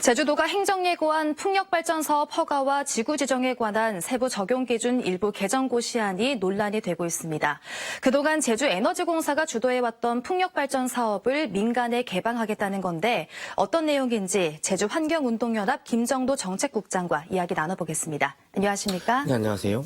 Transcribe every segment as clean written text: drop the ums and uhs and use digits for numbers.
제주도가 행정예고한 풍력발전사업 허가와 지구 지정에 관한 세부 적용 기준 일부 개정 고시안이 논란이 되고 있습니다. 그동안 제주에너지공사가 주도해왔던 풍력발전 사업을 민간에 개방하겠다는 건데 어떤 내용인지 제주환경운동연합 김정도 정책국장과 이야기 나눠보겠습니다. 안녕하십니까? 네, 안녕하세요.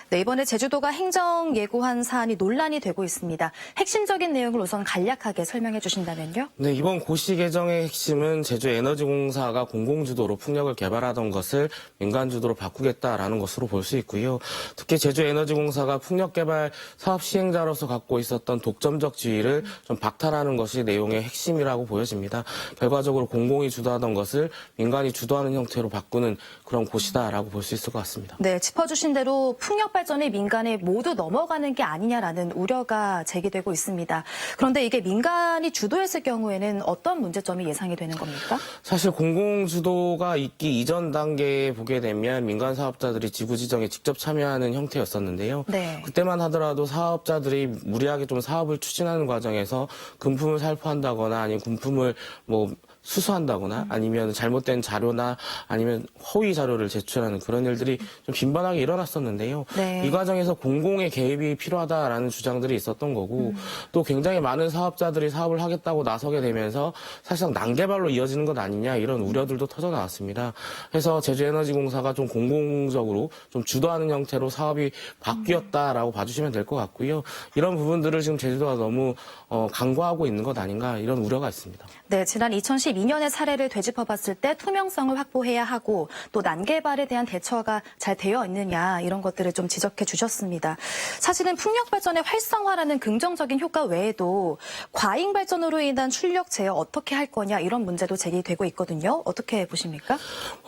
네, 이번에 제주도가 행정예고한 사안이 논란이 되고 있습니다. 핵심적인 내용을 우선 간략하게 설명해 주신다면요? 네, 이번 고시 개정의 핵심은 제주에너지공사가 공공주도로 풍력을 개발하던 것을 민간주도로 바꾸겠다라는 것으로 볼 수 있고요. 특히 제주에너지공사가 풍력개발 사업 시행자로서 갖고 있었던 독점적 지위를 좀 박탈하는 것이 내용의 핵심이라고 보여집니다. 결과적으로 공공이 주도하던 것을 민간이 주도하는 형태로 바꾸는 그런 고시다라고 볼 수 있을 것 같습니다. 네, 짚어주신 대로 풍력발전이 민간에 모두 넘어가는 게 아니냐라는 우려가 제기되고 있습니다. 그런데 이게 민간이 주도했을 경우에는 어떤 문제점이 예상이 되는 겁니까? 사실 공공주도가 있기 이전 단계에 보게 되면 민간 사업자들이 지구 지정에 직접 참여하는 형태였었는데요. 네. 그때만 하더라도 사업자들이 무리하게 좀 사업을 추진하는 과정에서 금품을 살포한다거나 아니면 금품을 수수한다거나 아니면 잘못된 자료나 아니면 허위 자료를 제출하는 그런 일들이 좀 빈번하게 일어났었는데요. 네. 이 과정에서 공공의 개입이 필요하다라는 주장들이 있었던 거고 또 굉장히 많은 사업자들이 사업을 하겠다고 나서게 되면서 사실상 난개발로 이어지는 것 아니냐 이런 우려들도 터져 나왔습니다. 그래서 제주에너지공사가 좀 공공적으로 좀 주도하는 형태로 사업이 바뀌었다라고 봐주시면 될 것 같고요. 이런 부분들을 지금 제주도가 너무 간과하고 있는 것 아닌가 이런 우려가 있습니다. 네, 지난 2012년의 사례를 되짚어봤을 때 투명성을 확보해야 하고 또 난개발에 대한 대처가 잘 되어 있느냐 이런 것들을 좀 지적해 주셨습니다. 사실은 풍력발전의 활성화라는 긍정적인 효과 외에도 과잉발전으로 인한 출력 제어 어떻게 할 거냐 이런 문제도 제기되고 있거든요. 어떻게 보십니까?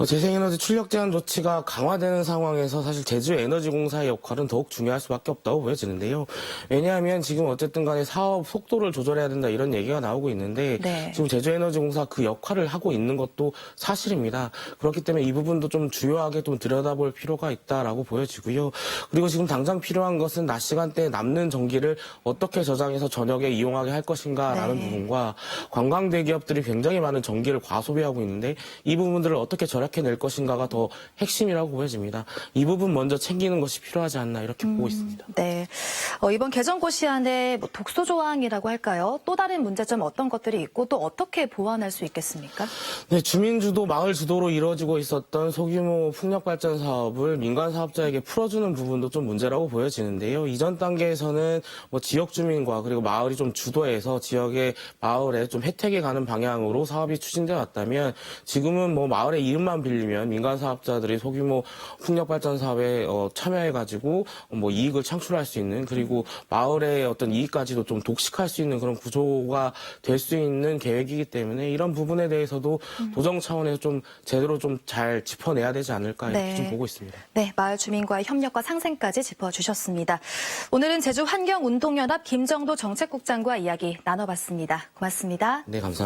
재생에너지 출력 제한 조치가 강화되는 상황에서 사실 제주에너지공사의 역할은 더욱 중요할 수밖에 없다고 보여지는데요. 왜냐하면 지금 어쨌든 간에 사업 속도를 조절해야 된다 이런 얘기가 나오고 있는데 네. 지금 제주에너지공사 그 역할을 하고 있는 것도 사실입니다. 그렇기 때문에 이 부분도 좀 주요하게 좀 들여다볼 필요가 있다라고 보여지고요. 그리고 지금 당장 필요한 것은 낮 시간대에 남는 전기를 어떻게 저장해서 저녁에 이용하게 할 것인가라는 네. 부분과 관광 대기업들이 굉장히 많은 전기를 과소비하고 있는데 이 부분들을 어떻게 절약해낼 것인가가 더 핵심이라고 보여집니다. 이 부분 먼저 챙기는 것이 필요하지 않나 이렇게 보고 있습니다. 네, 이번 개정 고시안에 독소 조항이라고 할까요? 또 다른 문제점 어떤 것들이 있고 또 어떻게 보완할 수 있겠습니까? 네, 주민주도, 마을 주도로 이루어지고 있었던 소규모 풍력발전 사업을 민간 사업자에게 풀어주는 부분도 좀 문제라고 보여지는데요. 이전 단계에서는 지역 주민과 그리고 마을이 좀 주도해서 지역의 마을에 좀 혜택이 가는 방향으로 사업이 추진되어 왔다면 지금은 마을의 이름만 빌리면 민간 사업자들이 소규모 풍력발전 사업에 참여해가지고 이익을 창출할 수 있는 그리고 마을의 어떤 이익까지도 좀 독식할 수 있는 그런 구조가 될 수 있는 계획이기 때문에 이런 부분에 대해서도 도정 차원에서 좀 제대로 좀 잘 짚어내야 되지 않을까 이렇게 좀 보고 있습니다. 네, 마을 주민과의 협력과 상생까지 짚어주셨습니다. 오늘은 제주환경운동연합 김정도 정책국장과 이야기 나눠봤습니다. 고맙습니다. 네, 감사합니다.